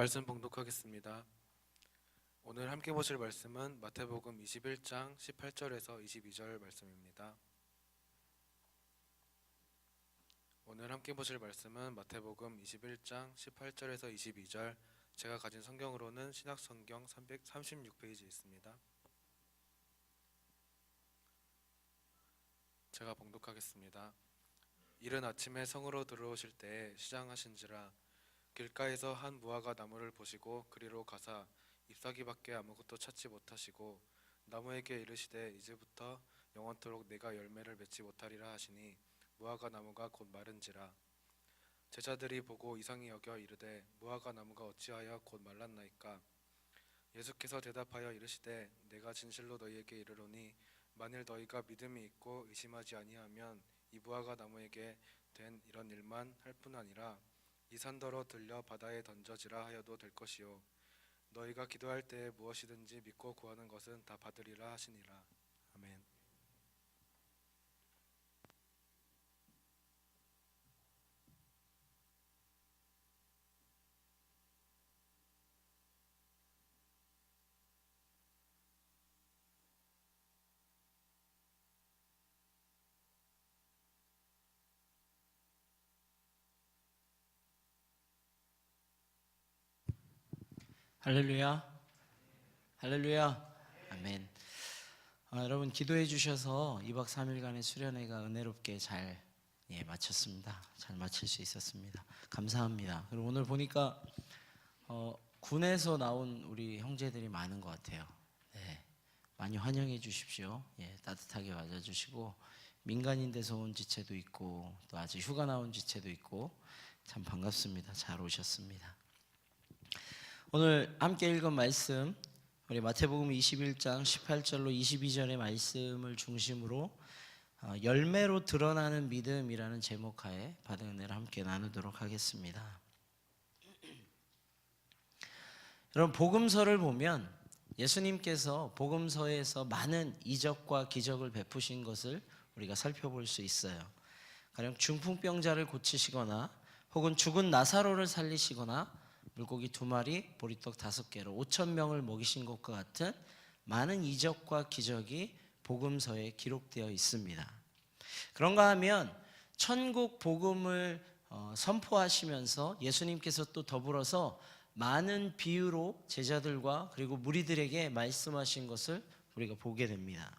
말씀 봉독하겠습니다. 오늘 함께 보실 말씀은 마태복음 21장 18절에서 22절 말씀입니다. 오늘 함께 보실 말씀은 마태복음 21장 18절에서 22절, 제가 가진 성경으로는 신약성경 336페이지에 있습니다. 제가 봉독하겠습니다. 이른 아침에 성으로 들어오실 때에 시장하신지라 길가에서 한 무화과 나무를 보시고 그리로 가사 잎사귀밖에 아무것도 찾지 못하시고 나무에게 이르시되 이제부터 영원토록 내가 열매를 맺지 못하리라 하시니 무화과 나무가 곧 마른지라. 제자들이 보고 이상히 여겨 이르되 무화과 나무가 어찌하여 곧 말랐나이까. 예수께서 대답하여 이르시되 내가 진실로 너희에게 이르노니 만일 너희가 믿음이 있고 의심하지 아니하면 이 무화과 나무에게 된 이런 일만 할 뿐 아니라 이 산더러 들려 바다에 던져지라 하여도 될 것이요 너희가 기도할 때에 무엇이든지 믿고 구하는 것은 다 받으리라 하시니라. 아멘. 할렐루야, 할렐루야, 아멘. 여러분 기도해 주셔서 2박 3일간의 수련회가 은혜롭게 잘 마쳤습니다. 잘 마칠 수 있었습니다. 감사합니다. 그리고 오늘 보니까 군에서 나온 우리 형제들이 많은 것 같아요. 네, 많이 환영해 주십시오. 따뜻하게 맞아주시고 민간인데서 온 지체도 있고 또 아직 휴가 나온 지체도 있고 참 반갑습니다. 잘 오셨습니다. 오늘 함께 읽은 말씀, 우리 마태복음 21장 18절로 22절의 말씀을 중심으로 열매로 드러나는 믿음이라는 제목하에 받은 은혜를 함께 나누도록 하겠습니다. 여러분, 복음서를 보면 예수님께서 복음서에서 많은 이적과 기적을 베푸신 것을 우리가 살펴볼 수 있어요. 가령 중풍병자를 고치시거나 혹은 죽은 나사로를 살리시거나 물고기 2마리, 보리떡 5개로 5,000명을 먹이신 것과 같은 많은 이적과 기적이 복음서에 기록되어 있습니다. 그런가 하면 천국 복음을 선포하시면서 예수님께서 또 더불어서 많은 비유로 제자들과 그리고 무리들에게 말씀하신 것을 우리가 보게 됩니다.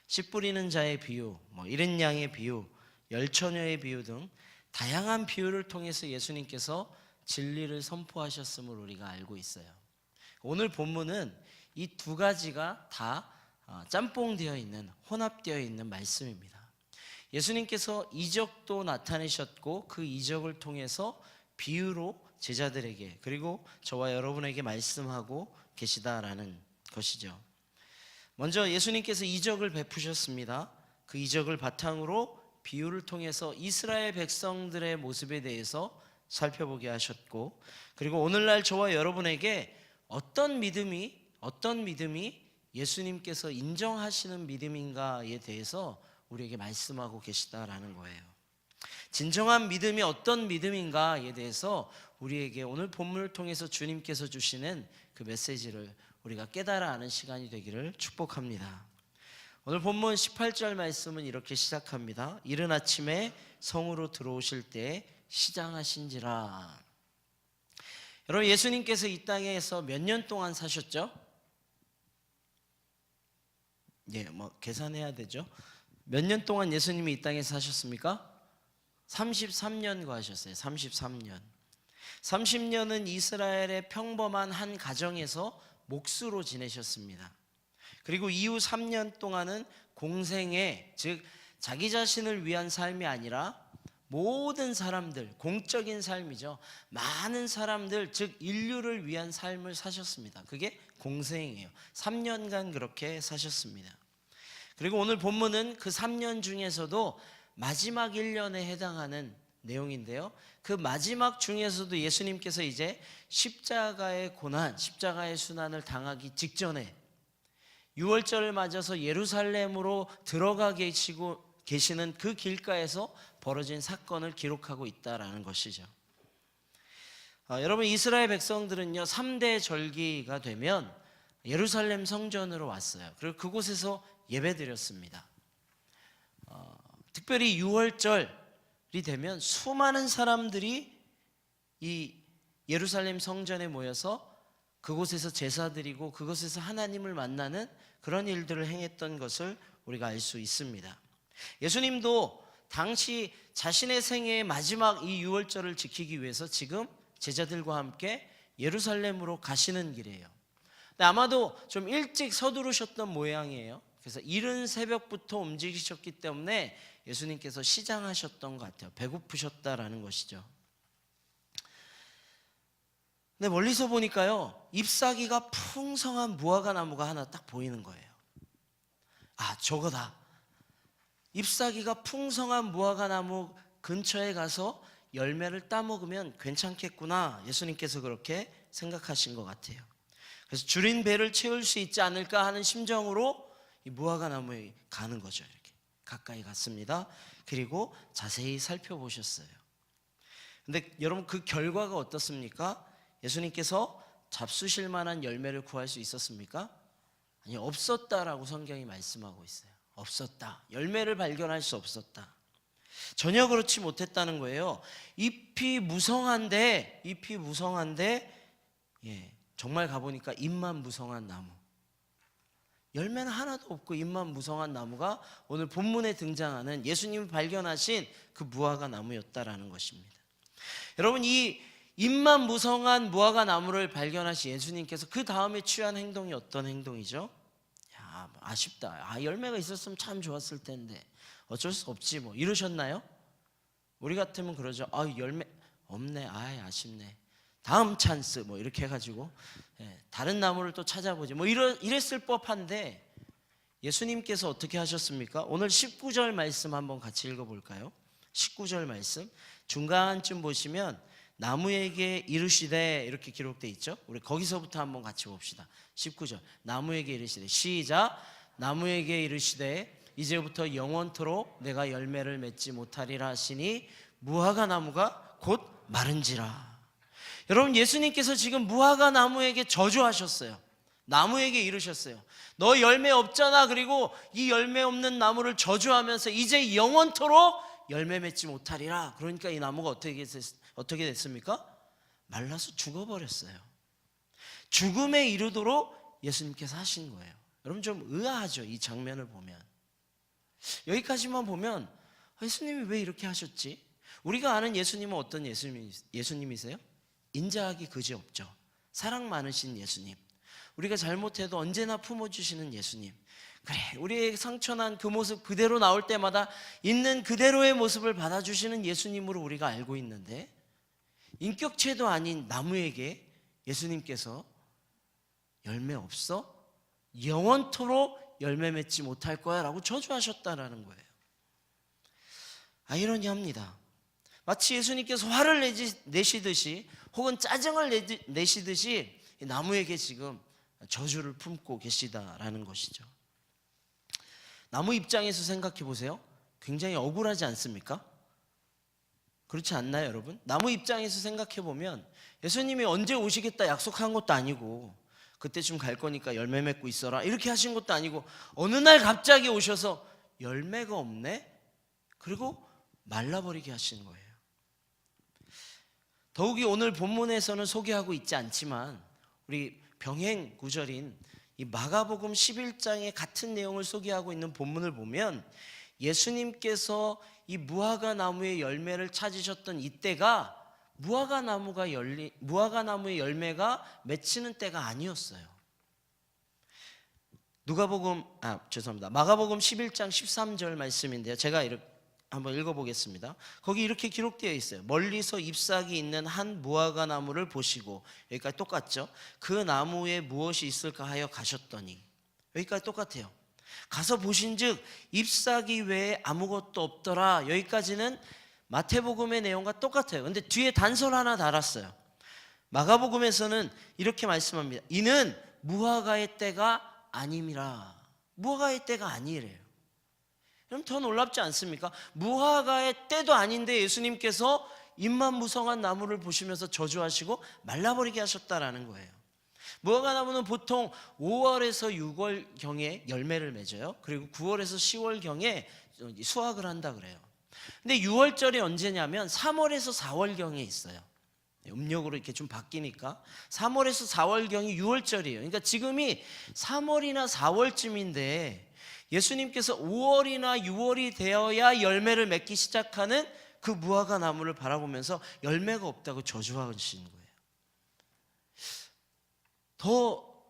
씨 뿌리는 자의 비유, 잃은 양의 비유, 열처녀의 비유 등 다양한 비유를 통해서 예수님께서 진리를 선포하셨음을 우리가 알고 있어요. 오늘 본문은 이 두 가지가 다 짬뽕되어 있는, 혼합되어 있는 말씀입니다. 예수님께서 이적도 나타내셨고 그 이적을 통해서 비유로 제자들에게 그리고 저와 여러분에게 말씀하고 계시다라는 것이죠. 먼저 예수님께서 이적을 베푸셨습니다. 그 이적을 바탕으로 비유를 통해서 이스라엘 백성들의 모습에 대해서 살펴보게 하셨고, 그리고 오늘날 저와 여러분에게 어떤 믿음이 예수님께서 인정하시는 믿음인가에 대해서 우리에게 말씀하고 계시다라는 거예요. 진정한 믿음이 어떤 믿음인가에 대해서 우리에게 오늘 본문을 통해서 주님께서 주시는 그 메시지를 우리가 깨달아 아는 시간이 되기를 축복합니다. 오늘 본문 18절 말씀은 이렇게 시작합니다. 이른 아침에 성으로 들어오실 때 시장하신지라. 여러분, 예수님께서 이 땅에서 몇 년 동안 사셨죠? 계산해야 되죠. 몇 년 동안 예수님이 이 땅에서 사셨습니까? 33년 거하셨어요. 33년. 30년은 이스라엘의 평범한 한 가정에서 목수로 지내셨습니다. 그리고 이후 3년 동안은 공생애, 즉 자기 자신을 위한 삶이 아니라 모든 사람들, 공적인 삶이죠. 많은 사람들, 즉 인류를 위한 삶을 사셨습니다. 그게 공생이에요. 3년간 그렇게 사셨습니다. 그리고 오늘 본문은 그 3년 중에서도 마지막 1년에 해당하는 내용인데요. 그 마지막 중에서도 예수님께서 이제 십자가의 고난, 십자가의 순환을 당하기 직전에 6월절을 맞아서 예루살렘으로 들어가 계시는 그 길가에서 벌어진 사건을 기록하고 있다라는 것이죠. 여러분 이스라엘 백성들은요 3대 절기가 되면 예루살렘 성전으로 왔어요. 그리고 그곳에서 예배드렸습니다. 특별히 6월절이 되면 수많은 사람들이 이 예루살렘 성전에 모여서 그곳에서 제사드리고 그곳에서 하나님을 만나는 그런 일들을 행했던 것을 우리가 알 수 있습니다. 예수님도 당시 자신의 생애의 마지막 이 6월절을 지키기 위해서 지금 제자들과 함께 예루살렘으로 가시는 길이에요. 근데 아마도 좀 일찍 서두르셨던 모양이에요. 그래서 이른 새벽부터 움직이셨기 때문에 예수님께서 시장하셨던 것 같아요. 배고프셨다라는 것이죠. 근데 멀리서 보니까요 잎사귀가 풍성한 무화과 나무가 하나 딱 보이는 거예요. 아, 저거다. 잎사귀가 풍성한 무화과 나무 근처에 가서 열매를 따먹으면 괜찮겠구나. 예수님께서 그렇게 생각하신 것 같아요. 그래서 줄인 배를 채울 수 있지 않을까 하는 심정으로 이 무화과 나무에 가는 거죠. 이렇게 가까이 갔습니다. 그리고 자세히 살펴보셨어요. 근데 여러분 그 결과가 어떻습니까? 예수님께서 잡수실 만한 열매를 구할 수 있었습니까? 아니, 없었다라고 성경이 말씀하고 있어요. 없었다. 열매를 발견할 수 없었다. 전혀 그렇지 못했다는 거예요. 잎이 무성한데 정말 가보니까 잎만 무성한 나무. 열매는 하나도 없고 잎만 무성한 나무가 오늘 본문에 등장하는 예수님이 발견하신 그 무화과 나무였다라는 것입니다. 여러분 이 잎만 무성한 무화과 나무를 발견하신 예수님께서 그 다음에 취한 행동이 어떤 행동이죠? 야, 아쉽다. 열매가 있었으면 참 좋았을 텐데 어쩔 수 없지 뭐 이러셨나요? 우리 같으면 그러죠. 열매 없네. 아쉽네. 다음 찬스 뭐 이렇게 해가지고 다른 나무를 또 찾아보지 뭐 이랬을 법한데 예수님께서 어떻게 하셨습니까? 오늘 19절 말씀 한번 같이 읽어볼까요? 19절 말씀 중간쯤 보시면 나무에게 이르시되 이렇게 기록되어 있죠. 우리 거기서부터 한번 같이 봅시다. 19절 나무에게 이르시되 시작. 나무에게 이르시되 이제부터 영원토록 내가 열매를 맺지 못하리라 하시니 무화과 나무가 곧 마른지라. 여러분 예수님께서 지금 무화과 나무에게 저주하셨어요. 나무에게 이르셨어요. 너 열매 없잖아. 그리고 이 열매 없는 나무를 저주하면서 이제 영원토록 열매 맺지 못하리라. 그러니까 이 나무가 어떻게 됐습니까? 말라서 죽어버렸어요. 죽음에 이르도록 예수님께서 하신 거예요. 여러분 좀 의아하죠? 이 장면을 보면. 여기까지만 보면 예수님이 왜 이렇게 하셨지? 우리가 아는 예수님은 어떤 예수님이세요? 인자하기 그지없죠. 사랑 많으신 예수님. 우리가 잘못해도 언제나 품어주시는 예수님. 그래, 우리의 상처난 그 모습 그대로 나올 때마다 있는 그대로의 모습을 받아주시는 예수님으로 우리가 알고 있는데 인격체도 아닌 나무에게 예수님께서 열매 없어? 영원토록 열매 맺지 못할 거야 라고 저주하셨다라는 거예요. 아이러니합니다. 마치 예수님께서 화를 내시듯이 혹은 짜증을 내시듯이 나무에게 지금 저주를 품고 계시다라는 것이죠. 나무 입장에서 생각해 보세요. 굉장히 억울하지 않습니까? 그렇지 않나요, 여러분? 나무 입장에서 생각해 보면 예수님이 언제 오시겠다 약속한 것도 아니고 그때쯤 갈 거니까 열매 맺고 있어라 이렇게 하신 것도 아니고 어느 날 갑자기 오셔서 열매가 없네? 그리고 말라버리게 하신 거예요. 더욱이 오늘 본문에서는 소개하고 있지 않지만 우리 병행 구절인 이 마가복음 11장의 같은 내용을 소개하고 있는 본문을 보면 예수님께서 이 무화과 나무의 열매를 찾으셨던 이때가 무화과 나무의 열매가 맺히는 때가 아니었어요. 마가복음 11장 13절 말씀인데요. 제가 이렇게 한번 읽어보겠습니다. 거기 이렇게 기록되어 있어요. 멀리서 잎사귀 있는 한 무화과 나무를 보시고, 여기까지 똑같죠? 그 나무에 무엇이 있을까 하여 가셨더니, 여기까지 똑같아요. 가서 보신즉 잎사귀 외에 아무것도 없더라. 여기까지는 마태복음의 내용과 똑같아요. 근데 뒤에 단서를 하나 달았어요. 마가복음에서는 이렇게 말씀합니다. 이는 무화과의 때가 아님이라. 무화과의 때가 아니래요. 그럼 더 놀랍지 않습니까? 무화과의 때도 아닌데 예수님께서 잎만 무성한 나무를 보시면서 저주하시고 말라버리게 하셨다라는 거예요. 무화과 나무는 보통 5월에서 6월경에 열매를 맺어요. 그리고 9월에서 10월경에 수확을 한다 그래요. 근데 6월절이 언제냐면 3월에서 4월경에 있어요. 음력으로 이렇게 좀 바뀌니까 3월에서 4월경이 6월절이에요. 그러니까 지금이 3월이나 4월쯤인데 예수님께서 5월이나 6월이 되어야 열매를 맺기 시작하는 그 무화과 나무를 바라보면서 열매가 없다고 저주하시는 거예요. 더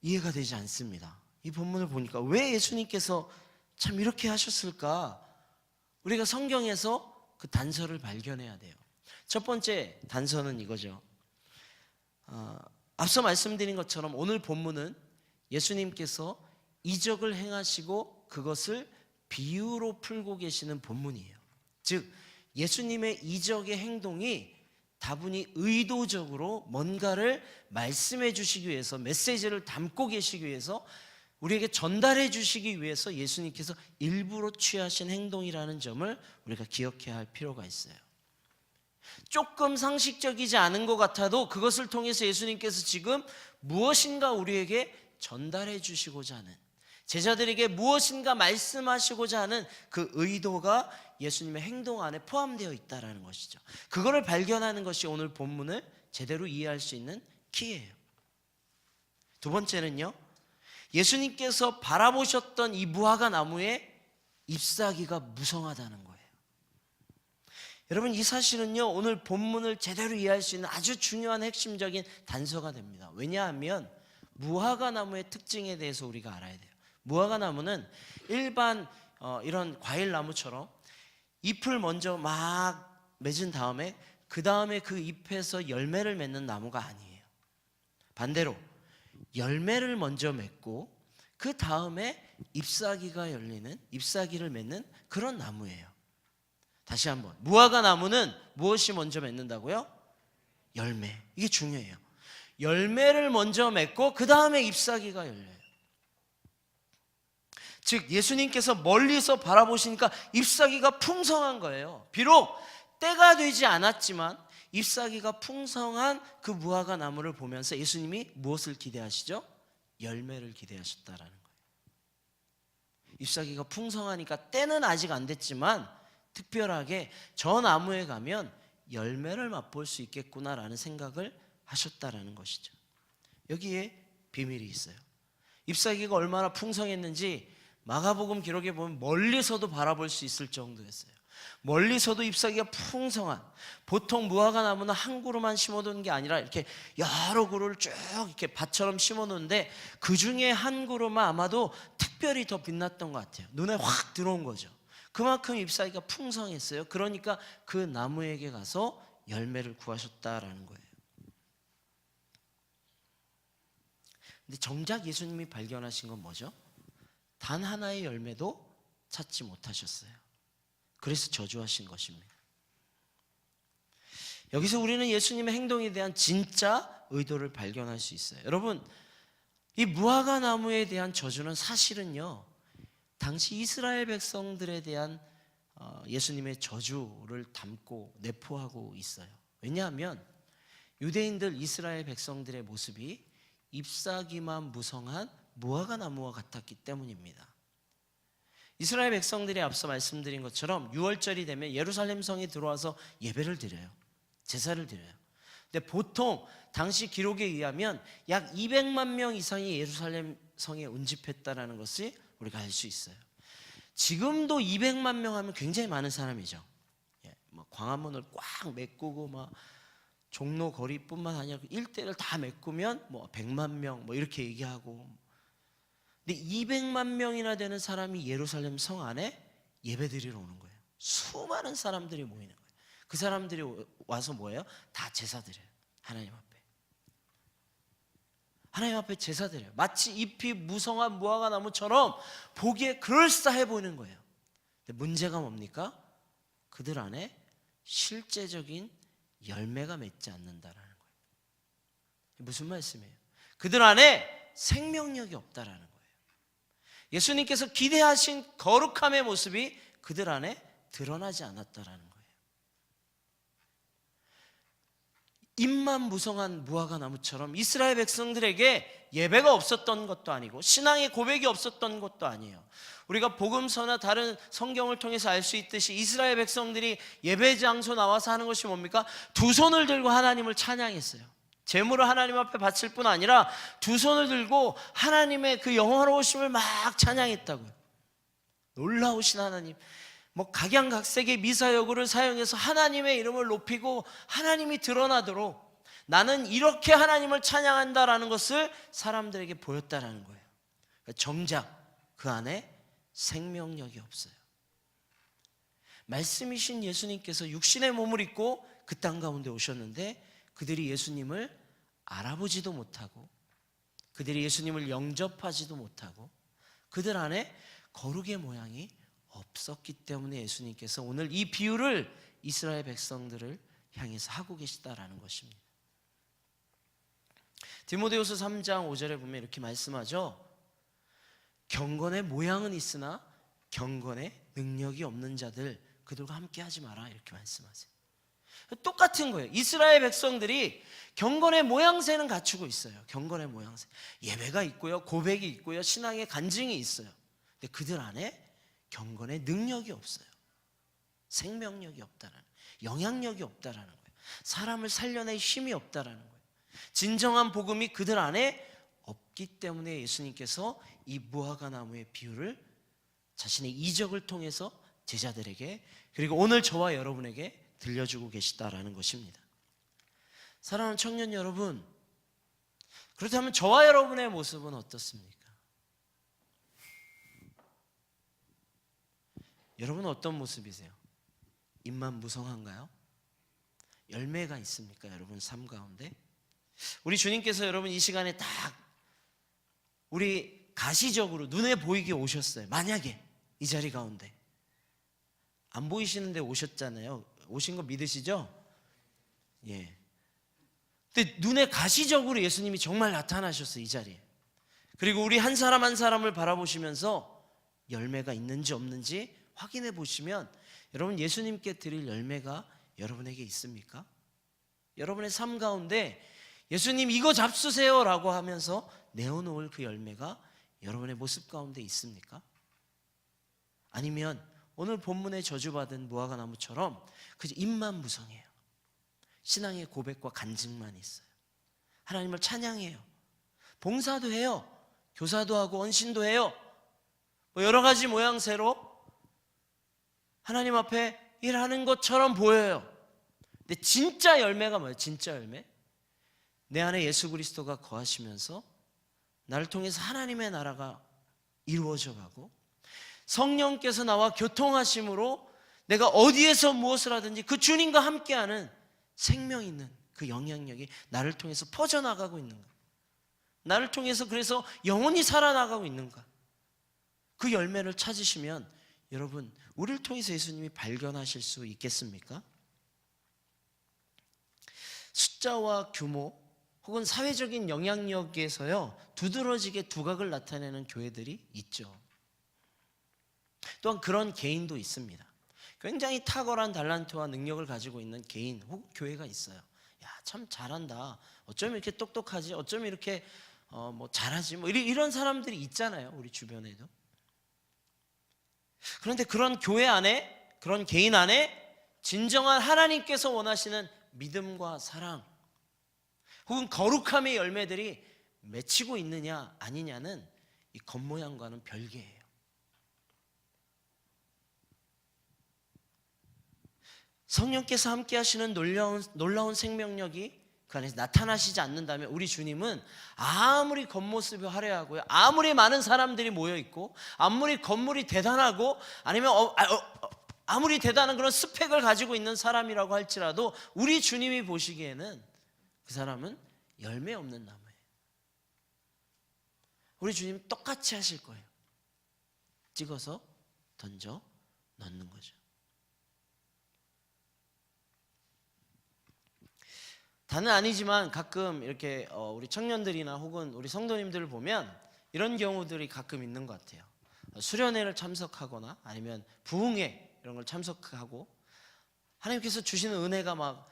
이해가 되지 않습니다. 이 본문을 보니까 왜 예수님께서 참 이렇게 하셨을까? 우리가 성경에서 그 단서를 발견해야 돼요. 첫 번째 단서는 이거죠. 앞서 말씀드린 것처럼 오늘 본문은 예수님께서 이적을 행하시고 그것을 비유로 풀고 계시는 본문이에요. 즉 예수님의 이적의 행동이 다분히 의도적으로 뭔가를 말씀해 주시기 위해서, 메시지를 담고 계시기 위해서, 우리에게 전달해 주시기 위해서 예수님께서 일부러 취하신 행동이라는 점을 우리가 기억해야 할 필요가 있어요. 조금 상식적이지 않은 것 같아도 그것을 통해서 예수님께서 지금 무엇인가 우리에게 전달해 주시고자 하는, 제자들에게 무엇인가 말씀하시고자 하는 그 의도가 예수님의 행동 안에 포함되어 있다는 것이죠. 그거를 발견하는 것이 오늘 본문을 제대로 이해할 수 있는 키예요. 두 번째는요, 예수님께서 바라보셨던 이 무화과 나무의 잎사귀가 무성하다는 거예요. 여러분, 이 사실은요 오늘 본문을 제대로 이해할 수 있는 아주 중요한 핵심적인 단서가 됩니다. 왜냐하면 무화과 나무의 특징에 대해서 우리가 알아야 돼요. 무화과 나무는 일반 이런 과일 나무처럼 잎을 먼저 막 맺은 다음에 그 다음에 그 잎에서 열매를 맺는 나무가 아니에요. 반대로 열매를 먼저 맺고 그 다음에 잎사귀가 열리는, 잎사귀를 맺는 그런 나무예요. 다시 한번, 무화과 나무는 무엇이 먼저 맺는다고요? 열매. 이게 중요해요. 열매를 먼저 맺고 그 다음에 잎사귀가 열려요. 즉 예수님께서 멀리서 바라보시니까 잎사귀가 풍성한 거예요. 비록 때가 되지 않았지만 잎사귀가 풍성한 그 무화과 나무를 보면서 예수님이 무엇을 기대하시죠? 열매를 기대하셨다라는 거예요. 잎사귀가 풍성하니까 때는 아직 안 됐지만 특별하게 저 나무에 가면 열매를 맛볼 수 있겠구나라는 생각을 하셨다라는 것이죠. 여기에 비밀이 있어요. 잎사귀가 얼마나 풍성했는지 마가복음 기록에 보면 멀리서도 바라볼 수 있을 정도였어요. 멀리서도 잎사귀가 풍성한, 보통 무화과 나무는 한 그루만 심어두는 게 아니라 이렇게 여러 그루를 쭉 이렇게 밭처럼 심어놓는데 그 중에 한 그루만 아마도 특별히 더 빛났던 것 같아요. 눈에 확 들어온 거죠. 그만큼 잎사귀가 풍성했어요. 그러니까 그 나무에게 가서 열매를 구하셨다라는 거예요. 근데 정작 예수님이 발견하신 건 뭐죠? 단 하나의 열매도 찾지 못하셨어요. 그래서 저주하신 것입니다. 여기서 우리는 예수님의 행동에 대한 진짜 의도를 발견할 수 있어요. 여러분, 이 무화과 나무에 대한 저주는 사실은요 당시 이스라엘 백성들에 대한 예수님의 저주를 담고 내포하고 있어요. 왜냐하면 유대인들, 이스라엘 백성들의 모습이 잎사귀만 무성한 무화과 나무와 같았기 때문입니다. 이스라엘 백성들이 앞서 말씀드린 것처럼 6월절이 되면 예루살렘 성에 들어와서 예배를 드려요. 제사를 드려요. 근데 보통 당시 기록에 의하면 약 200만 명 이상이 예루살렘 성에 운집했다라는 것을 우리가 알 수 있어요. 지금도 200만 명 하면 굉장히 많은 사람이죠. 광화문을 꽉 메꾸고 막 종로 거리뿐만 아니라 일대를 다 메꾸면 100만 명 이렇게 얘기하고. 근데 200만 명이나 되는 사람이 예루살렘 성 안에 예배드리러 오는 거예요. 수많은 사람들이 모이는 거예요. 그 사람들이 와서 뭐예요? 다 제사 드려요. 하나님 앞에. 하나님 앞에 제사 드려요. 마치 잎이 무성한 무화과 나무처럼 보기에 그럴싸해 보이는 거예요. 근데 문제가 뭡니까? 그들 안에 실제적인 열매가 맺지 않는다라는 거예요. 무슨 말씀이에요? 그들 안에 생명력이 없다라는 거예요. 예수님께서 기대하신 거룩함의 모습이 그들 안에 드러나지 않았다라는 거예요. 잎만 무성한 무화과 나무처럼 이스라엘 백성들에게 예배가 없었던 것도 아니고 신앙의 고백이 없었던 것도 아니에요. 우리가 복음서나 다른 성경을 통해서 알 수 있듯이 이스라엘 백성들이 예배 장소 나와서 하는 것이 뭡니까? 두 손을 들고 하나님을 찬양했어요. 제물을 하나님 앞에 바칠 뿐 아니라 두 손을 들고 하나님의 그 영화로우심을 막 찬양했다고요. 놀라우신 하나님, 각양각색의 미사여구를 사용해서 하나님의 이름을 높이고 하나님이 드러나도록 나는 이렇게 하나님을 찬양한다라는 것을 사람들에게 보였다라는 거예요. 정작 그 안에 생명력이 없어요. 말씀이신 예수님께서 육신의 몸을 입고 그 땅 가운데 오셨는데 그들이 예수님을 알아보지도 못하고 그들이 예수님을 영접하지도 못하고 그들 안에 거룩의 모양이 없었기 때문에 예수님께서 오늘 이 비유를 이스라엘 백성들을 향해서 하고 계시다라는 것입니다. 디모데후서 3장 5절에 보면 이렇게 말씀하죠. 경건의 모양은 있으나 경건의 능력이 없는 자들 그들과 함께 하지 마라 이렇게 말씀하세요. 똑같은 거예요. 이스라엘 백성들이 경건의 모양새는 갖추고 있어요. 경건의 모양새, 예배가 있고요, 고백이 있고요, 신앙의 간증이 있어요. 근데 그들 안에 경건의 능력이 없어요. 생명력이 없다라는, 영향력이 없다라는 거예요. 사람을 살려낼 힘이 없다라는 거예요. 진정한 복음이 그들 안에 없기 때문에 예수님께서 이 무화과 나무의 비유를 자신의 이적을 통해서 제자들에게 그리고 오늘 저와 여러분에게 들려주고 계시다라는 것입니다. 사랑하는 청년 여러분, 그렇다면 저와 여러분의 모습은 어떻습니까? 여러분은 어떤 모습이세요? 잎만 무성한가요? 열매가 있습니까? 여러분 삶 가운데? 우리 주님께서 여러분 이 시간에 딱 우리 가시적으로 눈에 보이게 오셨어요. 만약에 이 자리 가운데 안 보이시는데 오셨잖아요. 오신 거 믿으시죠? 예. 근데 눈에 가시적으로 예수님이 정말 나타나셨어요. 이 자리에. 그리고 우리 한 사람 한 사람을 바라보시면서 열매가 있는지 없는지 확인해 보시면 여러분 예수님께 드릴 열매가 여러분에게 있습니까? 여러분의 삶 가운데 예수님 이거 잡수세요 라고 하면서 내어놓을 그 열매가 여러분의 모습 가운데 있습니까? 아니면 오늘 본문에 저주받은 무화과 나무처럼 그저 잎만 무성해요. 신앙의 고백과 간증만 있어요. 하나님을 찬양해요. 봉사도 해요. 교사도 하고 언신도 해요. 여러 가지 모양새로 하나님 앞에 일하는 것처럼 보여요. 근데 진짜 열매가 뭐예요? 진짜 열매? 내 안에 예수 그리스도가 거하시면서 나를 통해서 하나님의 나라가 이루어져 가고 성령께서 나와 교통하심으로 내가 어디에서 무엇을 하든지 그 주님과 함께하는 생명 있는 그 영향력이 나를 통해서 퍼져나가고 있는가? 나를 통해서 그래서 영원히 살아나가고 있는가? 그 열매를 찾으시면 여러분 우리를 통해서 예수님이 발견하실 수 있겠습니까? 숫자와 규모 혹은 사회적인 영향력에서요 두드러지게 두각을 나타내는 교회들이 있죠. 또한 그런 개인도 있습니다. 굉장히 탁월한 달란트와 능력을 가지고 있는 개인 혹은 교회가 있어요. 야, 참 잘한다. 어쩜 이렇게 똑똑하지? 어쩜 이렇게 잘하지? 이런 사람들이 있잖아요. 우리 주변에도. 그런데 그런 교회 안에, 그런 개인 안에 진정한 하나님께서 원하시는 믿음과 사랑 혹은 거룩함의 열매들이 맺히고 있느냐 아니냐는 이 겉모양과는 별개예요. 성령께서 함께 하시는 놀라운 생명력이 그 안에서 나타나시지 않는다면 우리 주님은 아무리 겉모습이 화려하고요, 아무리 많은 사람들이 모여있고 아무리 건물이 대단하고 아니면 아무리 대단한 그런 스펙을 가지고 있는 사람이라고 할지라도 우리 주님이 보시기에는 그 사람은 열매 없는 나무예요. 우리 주님 똑같이 하실 거예요. 찍어서 던져 넣는 거죠. 다는 아니지만 가끔 이렇게 우리 청년들이나 혹은 우리 성도님들을 보면 이런 경우들이 가끔 있는 것 같아요. 수련회를 참석하거나 아니면 부흥회 이런 걸 참석하고 하나님께서 주시는 은혜가 막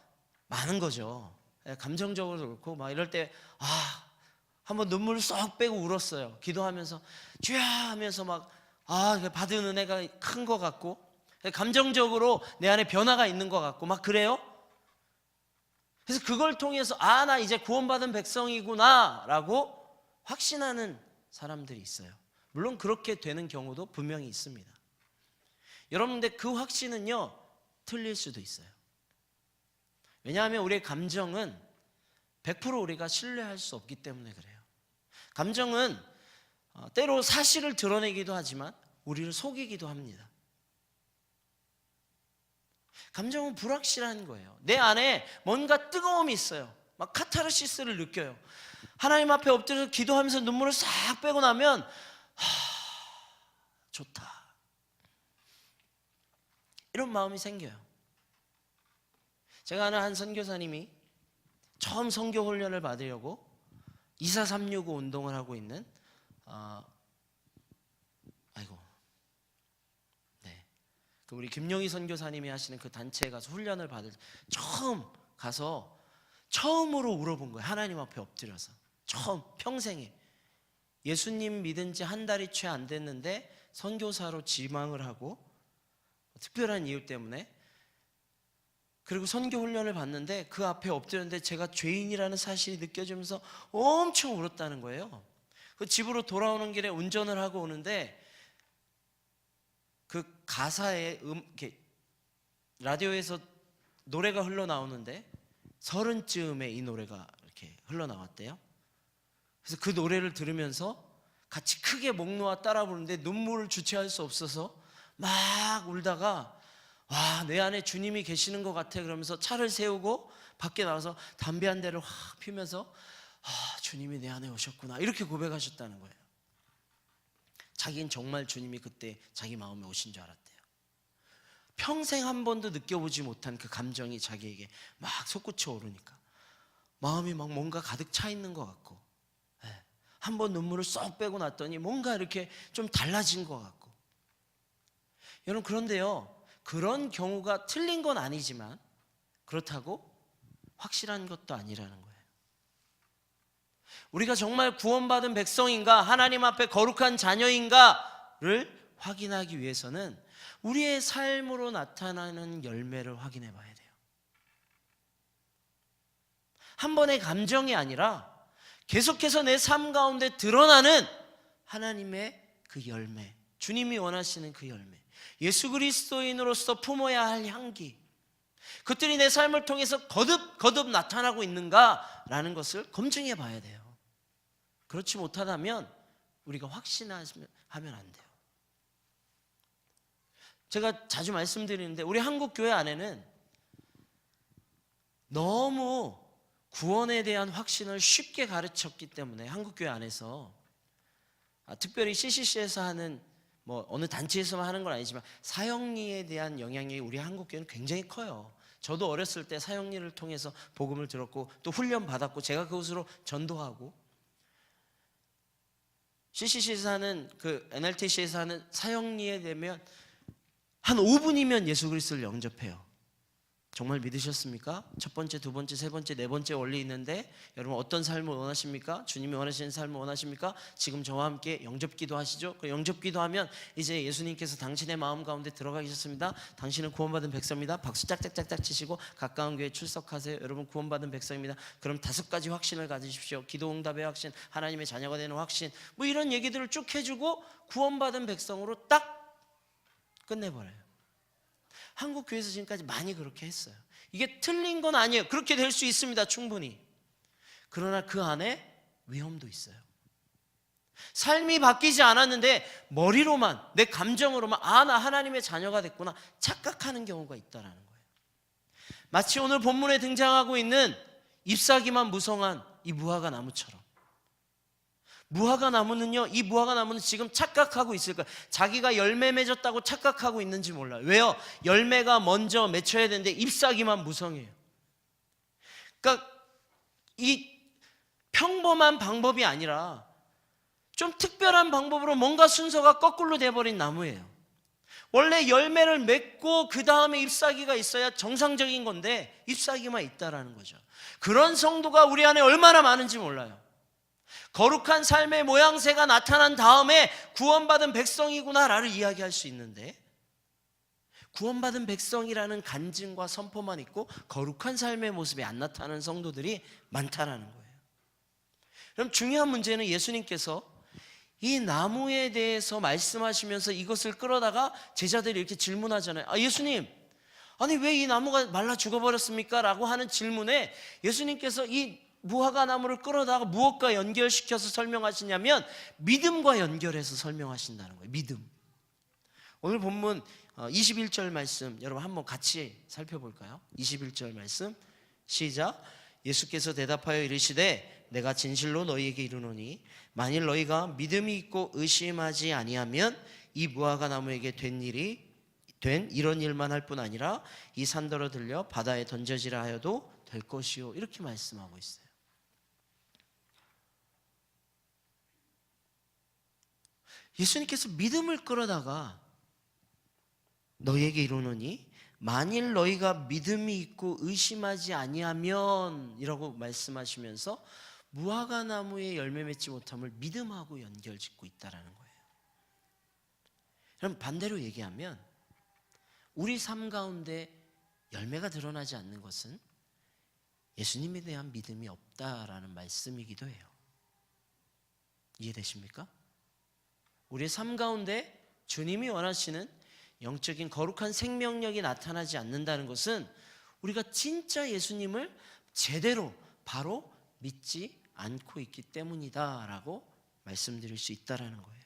많은 거죠. 감정적으로도 그렇고 막 이럴 때 한번 눈물을 쏙 빼고 울었어요. 기도하면서 주야 하면서 막 받은 은혜가 큰 것 같고 감정적으로 내 안에 변화가 있는 것 같고 막 그래요. 그래서 그걸 통해서 나 이제 구원받은 백성이구나 라고 확신하는 사람들이 있어요. 물론 그렇게 되는 경우도 분명히 있습니다. 여러분들 그 확신은요 틀릴 수도 있어요. 왜냐하면 우리의 감정은 100% 우리가 신뢰할 수 없기 때문에 그래요. 감정은 때로 사실을 드러내기도 하지만 우리를 속이기도 합니다. 감정은 불확실한 거예요. 내 안에 뭔가 뜨거움이 있어요. 막 카타르시스를 느껴요. 하나님 앞에 엎드려서 기도하면서 눈물을 싹 빼고 나면 좋다, 이런 마음이 생겨요. 제가 아는 한 선교사님이 처음 선교 훈련을 받으려고 24365 운동을 하고 있는 그 우리 김용희 선교사님이 하시는 그 단체에 가서 훈련을 받을 처음 가서 처음으로 울어본 거예요. 하나님 앞에 엎드려서 처음 평생에 예수님 믿은 지 한 달이 채 안 됐는데 선교사로 지망을 하고 특별한 이유 때문에 그리고 선교 훈련을 받는데 그 앞에 엎드렸는데 제가 죄인이라는 사실이 느껴지면서 엄청 울었다는 거예요. 그 집으로 돌아오는 길에 운전을 하고 오는데 그 가사에 이렇게 라디오에서 노래가 흘러나오는데 30쯤에 이 노래가 이렇게 흘러나왔대요. 그래서 그 노래를 들으면서 같이 크게 목 놓아 따라 부르는데 눈물을 주체할 수 없어서 막 울다가 내 안에 주님이 계시는 것 같아 그러면서 차를 세우고 밖에 나와서 담배 한 대를 확 피면서 주님이 내 안에 오셨구나 이렇게 고백하셨다는 거예요. 자기는 정말 주님이 그때 자기 마음에 오신 줄 알았대요. 평생 한 번도 느껴보지 못한 그 감정이 자기에게 막 솟구쳐 오르니까 마음이 막 뭔가 가득 차 있는 것 같고 한 번 눈물을 쏙 빼고 났더니 뭔가 이렇게 좀 달라진 것 같고. 여러분 그런데요, 그런 경우가 틀린 건 아니지만 그렇다고 확실한 것도 아니라는 거예요. 우리가 정말 구원받은 백성인가, 하나님 앞에 거룩한 자녀인가를 확인하기 위해서는 우리의 삶으로 나타나는 열매를 확인해 봐야 돼요. 한 번의 감정이 아니라 계속해서 내 삶 가운데 드러나는 하나님의 그 열매, 주님이 원하시는 그 열매, 예수 그리스도인으로서 품어야 할 향기, 그들이 내 삶을 통해서 거듭 나타나고 있는가라는 것을 검증해 봐야 돼요. 그렇지 못하다면 우리가 확신하면 안 돼요. 제가 자주 말씀드리는데 우리 한국 교회 안에는 너무 구원에 대한 확신을 쉽게 가르쳤기 때문에 한국 교회 안에서 특별히 CCC에서 하는 어느 단체에서만 하는 건 아니지만 사형리에 대한 영향력이 우리 한국 교회는 굉장히 커요. 저도 어렸을 때 사형리를 통해서 복음을 들었고 또 훈련 받았고 제가 그곳으로 전도하고 CCC에서 하는 그 NLTC에서 하는 사형리에 되면 한 5분이면 예수 그리스도를 영접해요. 정말 믿으셨습니까? 첫 번째, 두 번째, 세 번째, 네 번째 원리 있는데 여러분 어떤 삶을 원하십니까? 주님이 원하시는 삶을 원하십니까? 지금 저와 함께 영접기도 하시죠? 그 영접기도 하면 이제 예수님께서 당신의 마음 가운데 들어가 계셨습니다. 당신은 구원받은 백성입니다. 박수 짝짝짝짝 치시고 가까운 교회에 출석하세요. 여러분 구원받은 백성입니다. 그럼 5가지 확신을 가지십시오. 기도응답의 확신, 하나님의 자녀가 되는 확신, 이런 얘기들을 쭉 해주고 구원받은 백성으로 딱 끝내버려요. 한국 교회에서 지금까지 많이 그렇게 했어요. 이게 틀린 건 아니에요. 그렇게 될 수 있습니다. 충분히. 그러나 그 안에 위험도 있어요. 삶이 바뀌지 않았는데 머리로만, 내 감정으로만 나 하나님의 자녀가 됐구나 착각하는 경우가 있다는 거예요. 마치 오늘 본문에 등장하고 있는 잎사귀만 무성한 이 무화과 나무처럼. 무화과 나무는요, 이 무화과 나무는 지금 착각하고 있을 거예요. 자기가 열매 맺었다고 착각하고 있는지 몰라요. 왜요? 열매가 먼저 맺혀야 되는데 잎사귀만 무성해요. 그러니까 이 평범한 방법이 아니라 좀 특별한 방법으로 뭔가 순서가 거꾸로 돼버린 나무예요. 원래 열매를 맺고 그 다음에 잎사귀가 있어야 정상적인 건데 잎사귀만 있다라는 거죠. 그런 성도가 우리 안에 얼마나 많은지 몰라요. 거룩한 삶의 모양새가 나타난 다음에 구원받은 백성이구나라를 이야기할 수 있는데, 구원받은 백성이라는 간증과 선포만 있고 거룩한 삶의 모습이 안 나타나는 성도들이 많다라는 거예요. 그럼 중요한 문제는 예수님께서 이 나무에 대해서 말씀하시면서 이것을 끌어다가 제자들이 이렇게 질문하잖아요. 예수님, 아니 왜 이 나무가 말라 죽어버렸습니까? 라고 하는 질문에 예수님께서 이 무화과 나무를 끌어다가 무엇과 연결시켜서 설명하시냐면 믿음과 연결해서 설명하신다는 거예요. 믿음. 오늘 본문 21절 말씀 여러분 한번 같이 살펴볼까요? 21절 말씀 시작. 예수께서 대답하여 이르시되 내가 진실로 너희에게 이르노니 만일 너희가 믿음이 있고 의심하지 아니하면 이 무화과 나무에게 된 이런 일만 할 뿐 아니라 이 산더러 들려 바다에 던져지라 하여도 될 것이요. 이렇게 말씀하고 있어요. 예수님께서 믿음을 끌어다가 너희에게 이르노니 만일 너희가 믿음이 있고 의심하지 아니하면 이라고 말씀하시면서 무화과 나무에 열매 맺지 못함을 믿음하고 연결짓고 있다라는 거예요. 그럼 반대로 얘기하면 우리 삶 가운데 열매가 드러나지 않는 것은 예수님에 대한 믿음이 없다라는 말씀이기도 해요. 이해되십니까? 우리의 삶 가운데 주님이 원하시는 영적인 거룩한 생명력이 나타나지 않는다는 것은 우리가 진짜 예수님을 제대로 바로 믿지 않고 있기 때문이다라고 말씀드릴 수 있다라는 거예요.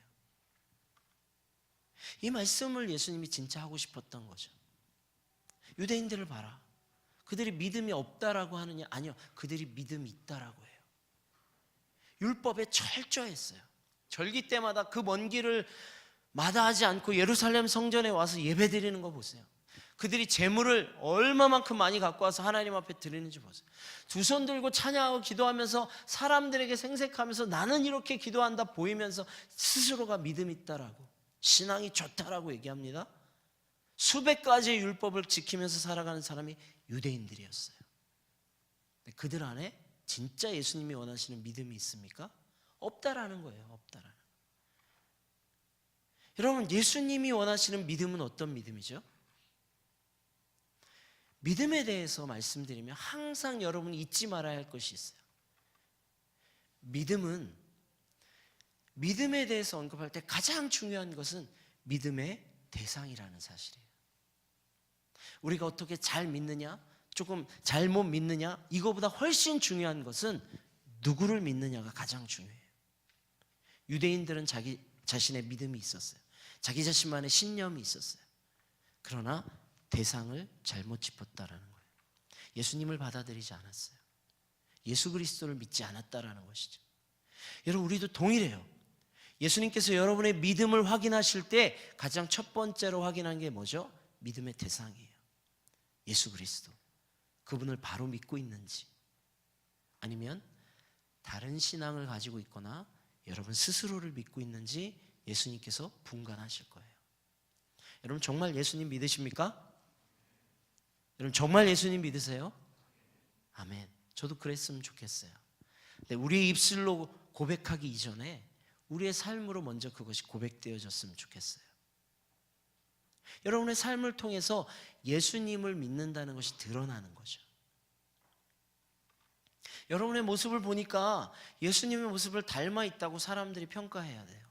이 말씀을 예수님이 진짜 하고 싶었던 거죠. 유대인들을 봐라. 그들이 믿음이 없다라고 하느냐? 아니요. 그들이 믿음이 있다라고 해요. 율법에 철저했어요. 절기 때마다 그 먼 길을 마다하지 않고 예루살렘 성전에 와서 예배드리는 거 보세요. 그들이 재물을 얼마만큼 많이 갖고 와서 하나님 앞에 드리는지 보세요. 두 손 들고 찬양하고 기도하면서 사람들에게 생색하면서 나는 이렇게 기도한다 보이면서 스스로가 믿음 있다라고, 신앙이 좋다라고 얘기합니다. 수백 가지의 율법을 지키면서 살아가는 사람이 유대인들이었어요. 그들 안에 진짜 예수님이 원하시는 믿음이 있습니까? 없다라는 거예요. 없다라는. 여러분, 예수님이 원하시는 믿음은 어떤 믿음이죠? 믿음에 대해서 말씀드리면 항상 여러분이 잊지 말아야 할 것이 있어요. 믿음은 믿음에 대해서 언급할 때 가장 중요한 것은 믿음의 대상이라는 사실이에요. 우리가 어떻게 잘 믿느냐, 조금 잘못 믿느냐, 이거보다 훨씬 중요한 것은 누구를 믿느냐가 가장 중요해요. 유대인들은 자기 자신의 믿음이 있었어요. 자기 자신만의 신념이 있었어요. 그러나 대상을 잘못 짚었다라는 거예요. 예수님을 받아들이지 않았어요. 예수 그리스도를 믿지 않았다라는 것이죠. 여러분, 우리도 동일해요. 예수님께서 여러분의 믿음을 확인하실 때 가장 첫 번째로 확인한 게 뭐죠? 믿음의 대상이에요. 예수 그리스도. 그분을 바로 믿고 있는지, 아니면 다른 신앙을 가지고 있거나 여러분 스스로를 믿고 있는지 예수님께서 분간하실 거예요. 여러분, 정말 예수님 믿으십니까? 여러분, 정말 예수님 믿으세요? 아멘. 저도 그랬으면 좋겠어요. 근데 우리의 입술로 고백하기 이전에 우리의 삶으로 먼저 그것이 고백되어졌으면 좋겠어요. 여러분의 삶을 통해서 예수님을 믿는다는 것이 드러나는 거죠. 여러분의 모습을 보니까 예수님의 모습을 닮아 있다고 사람들이 평가해야 돼요.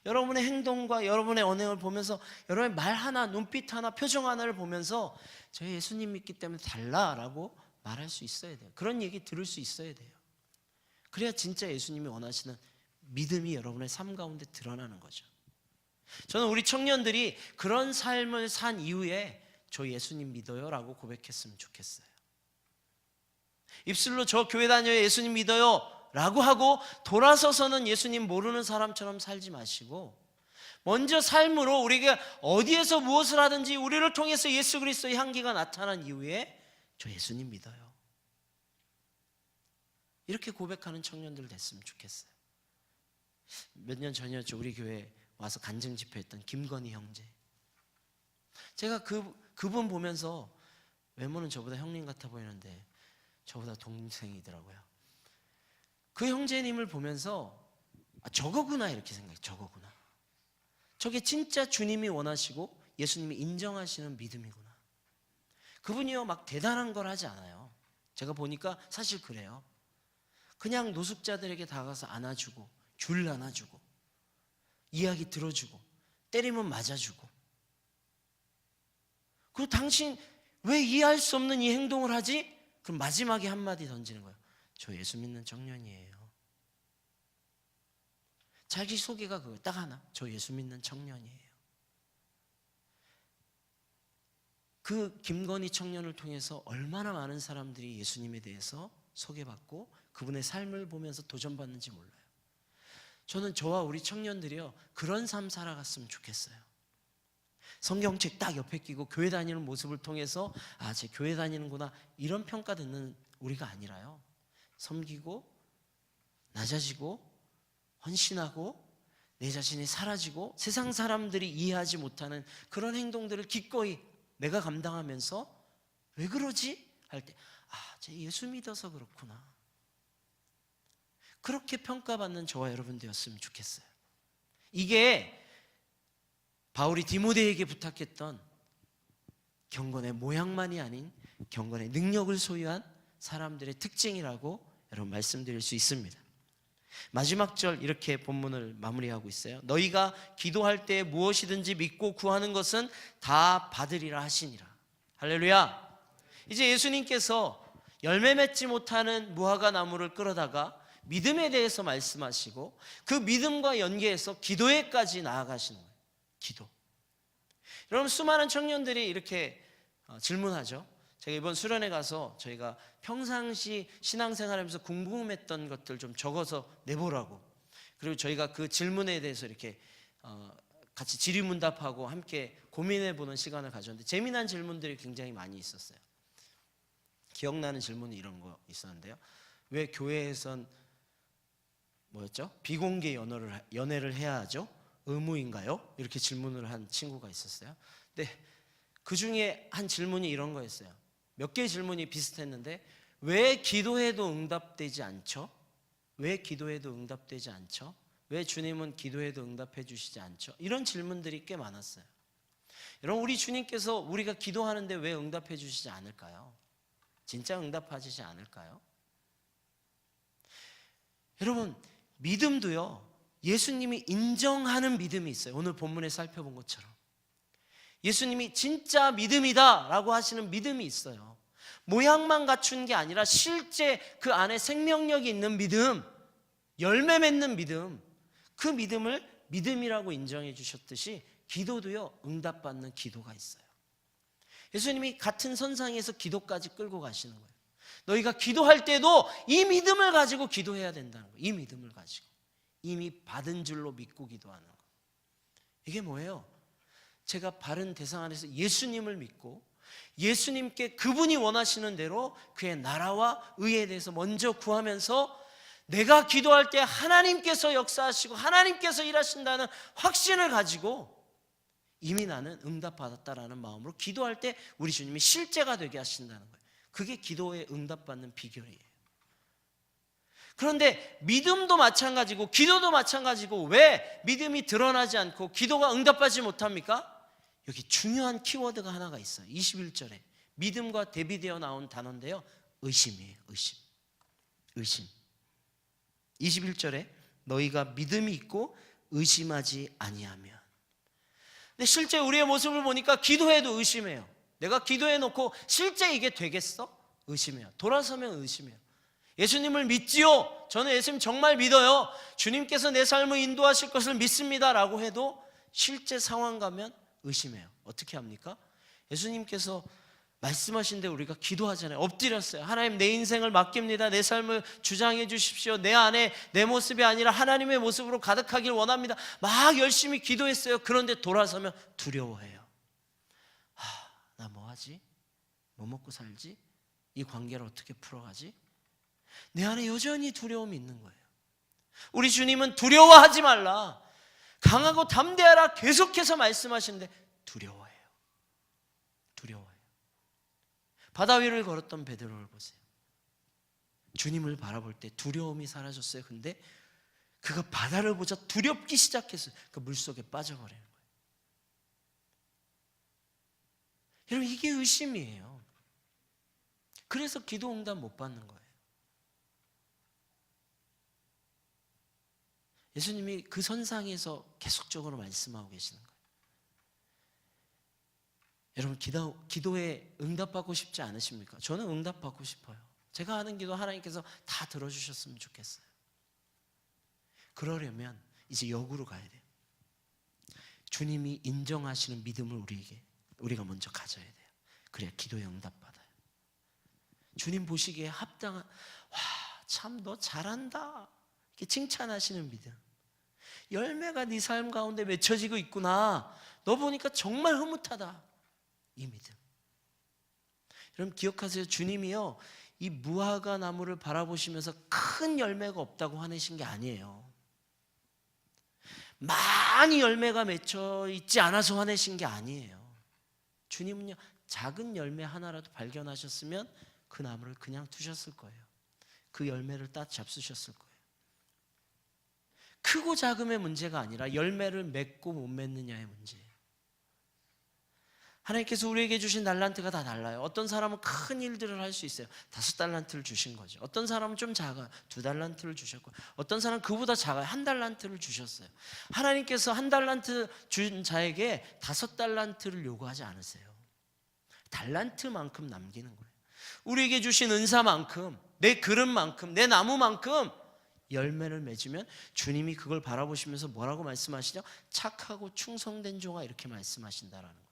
여러분의 행동과 여러분의 언행을 보면서, 여러분의 말 하나, 눈빛 하나, 표정 하나를 보면서 저 예수님 믿기 때문에 달라라고 말할 수 있어야 돼요. 그런 얘기 들을 수 있어야 돼요. 그래야 진짜 예수님이 원하시는 믿음이 여러분의 삶 가운데 드러나는 거죠. 저는 우리 청년들이 그런 삶을 산 이후에 저 예수님 믿어요 라고 고백했으면 좋겠어요. 입술로 저 교회 다녀요, 예수님 믿어요 라고 하고 돌아서서는 예수님 모르는 사람처럼 살지 마시고, 먼저 삶으로 우리가 어디에서 무엇을 하든지 우리를 통해서 예수 그리스도의 향기가 나타난 이후에 저 예수님 믿어요, 이렇게 고백하는 청년들 됐으면 좋겠어요. 몇 년 전이었죠. 우리 교회 와서 간증 집회했던 김건희 형제. 제가 그분 보면서 외모는 저보다 형님 같아 보이는데 저보다 동생이더라고요. 그 형제님을 보면서 저거구나 이렇게 생각해요. 저거구나. 저게 진짜 주님이 원하시고 예수님이 인정하시는 믿음이구나. 그분이요 막 대단한 걸 하지 않아요. 제가 보니까 사실 그래요. 그냥 노숙자들에게 다가가서 안아주고 귤 안아주고 이야기 들어주고 때리면 맞아주고, 그리고 당신 왜 이해할 수 없는 이 행동을 하지? 그럼 마지막에 한마디 던지는 거예요. 저 예수 믿는 청년이에요. 자기소개가 그거 딱 하나. 저 예수 믿는 청년이에요. 그 김건희 청년을 통해서 얼마나 많은 사람들이 예수님에 대해서 소개받고 그분의 삶을 보면서 도전받는지 몰라요. 저는 저와 우리 청년들이요 그런 삶 살아갔으면 좋겠어요. 성경책 딱 옆에 끼고 교회 다니는 모습을 통해서 쟤 교회 다니는구나 이런 평가 듣는 우리가 아니라요, 섬기고 낮아지고 헌신하고 내 자신이 사라지고 세상 사람들이 이해하지 못하는 그런 행동들을 기꺼이 내가 감당하면서 왜 그러지? 할 때 쟤 예수 믿어서 그렇구나. 그렇게 평가받는 저와 여러분 되었으면 좋겠어요. 이게 바울이 디모데에게 부탁했던 경건의 모양만이 아닌 경건의 능력을 소유한 사람들의 특징이라고 여러분 말씀드릴 수 있습니다. 마지막 절 이렇게 본문을 마무리하고 있어요. 너희가 기도할 때 무엇이든지 믿고 구하는 것은 다 받으리라 하시니라. 할렐루야. 이제 예수님께서 열매 맺지 못하는 무화과 나무를 끌어다가 믿음에 대해서 말씀하시고 그 믿음과 연계해서 기도에까지 나아가시는 거예요. 기도. 여러분 수많은 청년들이 이렇게 질문하죠. 제가 이번 수련회 가서 저희가 평상시 신앙생활하면서 궁금했던 것들 좀 적어서 내보라고, 그리고 저희가 그 질문에 대해서 이렇게 같이 질의문답하고 함께 고민해보는 시간을 가졌는데 재미난 질문들이 굉장히 많이 있었어요. 기억나는 질문이 이런 거 있었는데요. 왜 교회에선 뭐였죠? 비공개 연애를 해야 하죠? 의무인가요? 이렇게 질문을 한 친구가 있었어요. 근데 그 중에 한 질문이 이런 거였어요. 몇 개의 질문이 비슷했는데 왜 기도해도 응답되지 않죠? 왜 기도해도 응답되지 않죠? 왜 주님은 기도해도 응답해 주시지 않죠? 이런 질문들이 꽤 많았어요. 여러분 우리 주님께서 우리가 기도하는데 왜 응답해 주시지 않을까요? 진짜 응답하시지 않을까요? 여러분 믿음도요 예수님이 인정하는 믿음이 있어요. 오늘 본문에 살펴본 것처럼 예수님이 진짜 믿음이다 라고 하시는 믿음이 있어요. 모양만 갖춘 게 아니라 실제 그 안에 생명력이 있는 믿음, 열매 맺는 믿음, 그 믿음을 믿음이라고 인정해 주셨듯이 기도도요 응답받는 기도가 있어요. 예수님이 같은 선상에서 기도까지 끌고 가시는 거예요. 너희가 기도할 때도 이 믿음을 가지고 기도해야 된다는 거예요. 이 믿음을 가지고 이미 받은 줄로 믿고 기도하는 거. 이게 뭐예요? 제가 바른 대상 안에서 예수님을 믿고 예수님께 그분이 원하시는 대로 그의 나라와 의에 대해서 먼저 구하면서 내가 기도할 때 하나님께서 역사하시고 하나님께서 일하신다는 확신을 가지고 이미 나는 응답받았다라는 마음으로 기도할 때 우리 주님이 실제가 되게 하신다는 거예요. 그게 기도에 응답받는 비결이에요. 그런데 믿음도 마찬가지고 기도도 마찬가지고 왜 믿음이 드러나지 않고 기도가 응답받지 못합니까? 여기 중요한 키워드가 하나가 있어요. 21절에 믿음과 대비되어 나온 단어인데요, 의심이에요. 의심. 21절에 너희가 믿음이 있고 의심하지 아니하면. 근데 실제 우리의 모습을 보니까 기도해도 의심해요. 내가 기도해놓고 실제 이게 되겠어? 의심해요. 돌아서면 의심해요. 예수님을 믿지요. 저는 예수님 정말 믿어요. 주님께서 내 삶을 인도하실 것을 믿습니다 라고 해도 실제 상황 가면 의심해요. 어떻게 합니까? 예수님께서 말씀하신 데 우리가 기도하잖아요. 엎드렸어요. 하나님 내 인생을 맡깁니다. 내 삶을 주장해 주십시오. 내 안에 내 모습이 아니라 하나님의 모습으로 가득하길 원합니다. 막 열심히 기도했어요. 그런데 돌아서면 두려워해요. 나 뭐하지? 뭐 먹고 살지? 이 관계를 어떻게 풀어가지? 내 안에 여전히 두려움이 있는 거예요. 우리 주님은 두려워하지 말라. 강하고 담대하라 계속해서 말씀하시는데 두려워해요. 두려워해요. 바다 위를 걸었던 베드로를 보세요. 주님을 바라볼 때 두려움이 사라졌어요. 근데 그가 바다를 보자 두렵기 시작했어요. 그 물속에 빠져버리는 거예요. 여러분, 이게 의심이에요. 그래서 기도 응답 못 받는 거예요. 예수님이 그 선상에서 계속적으로 말씀하고 계시는 거예요. 여러분, 기도에 응답받고 싶지 않으십니까? 저는 응답받고 싶어요. 제가 하는 기도 하나님께서 다 들어주셨으면 좋겠어요. 그러려면 이제 역으로 가야 돼요. 주님이 인정하시는 믿음을 우리가 먼저 가져야 돼요. 그래야 기도에 응답받아요. 주님 보시기에 합당한, 와, 참 너 잘한다, 이렇게 칭찬하시는 믿음. 열매가 네 삶 가운데 맺혀지고 있구나, 너 보니까 정말 흐뭇하다, 이 믿음. 여러분 기억하세요. 주님이요, 이 무화과 나무를 바라보시면서 큰 열매가 없다고 화내신 게 아니에요. 많이 열매가 맺혀 있지 않아서 화내신 게 아니에요. 주님은요, 작은 열매 하나라도 발견하셨으면 그 나무를 그냥 두셨을 거예요. 그 열매를 딱 잡수셨을 거예요. 크고 작음의 문제가 아니라 열매를 맺고 못 맺느냐의 문제예요. 하나님께서 우리에게 주신 달란트가 다 달라요. 어떤 사람은 큰 일들을 할 수 있어요. 5달란트를 주신 거죠. 어떤 사람은 좀 작아요. 2달란트를 주셨고, 어떤 사람은 그보다 작아요. 1달란트를 주셨어요. 하나님께서 1달란트 준 자에게 5달란트를 요구하지 않으세요. 달란트만큼 남기는 거예요. 우리에게 주신 은사만큼, 내 그릇만큼, 내 나무만큼 열매를 맺으면 주님이 그걸 바라보시면서 뭐라고 말씀하시죠? 착하고 충성된 종아, 이렇게 말씀하신다라는 거예요.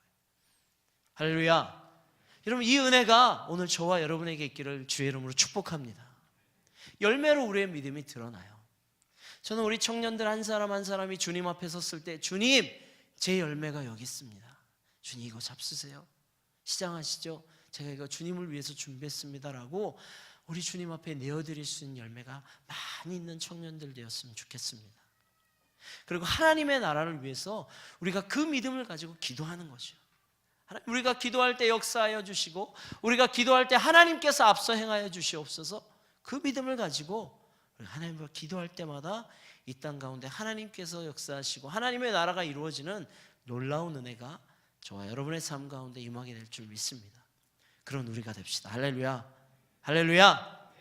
할렐루야. 여러분, 이 은혜가 오늘 저와 여러분에게 있기를 주의 이름으로 축복합니다. 열매로 우리의 믿음이 드러나요. 저는 우리 청년들 한 사람 한 사람이 주님 앞에 섰을 때, 주님, 제 열매가 여기 있습니다, 주님 이거 잡수세요, 시장하시죠, 제가 이거 주님을 위해서 준비했습니다라고 우리 주님 앞에 내어드릴 수 있는 열매가 많이 있는 청년들 되었으면 좋겠습니다. 그리고 하나님의 나라를 위해서 우리가 그 믿음을 가지고 기도하는 거죠. 우리가 기도할 때 역사하여 주시고, 우리가 기도할 때 하나님께서 앞서 행하여 주시옵소서. 그 믿음을 가지고 하나님과 기도할 때마다 이 땅 가운데 하나님께서 역사하시고 하나님의 나라가 이루어지는 놀라운 은혜가 저와 여러분의 삶 가운데 임하게 될 줄 믿습니다. 그런 우리가 됩시다. 할렐루야. 할렐루야.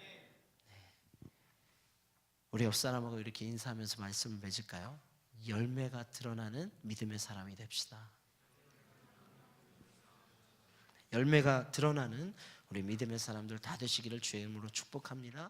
우리 옆 사람하고 이렇게 인사하면서 말씀을 맺을까요? 열매가 드러나는 믿음의 사람이 됩시다. 열매가 드러나는 우리 믿음의 사람들 다 되시기를 주의 이름으로 축복합니다.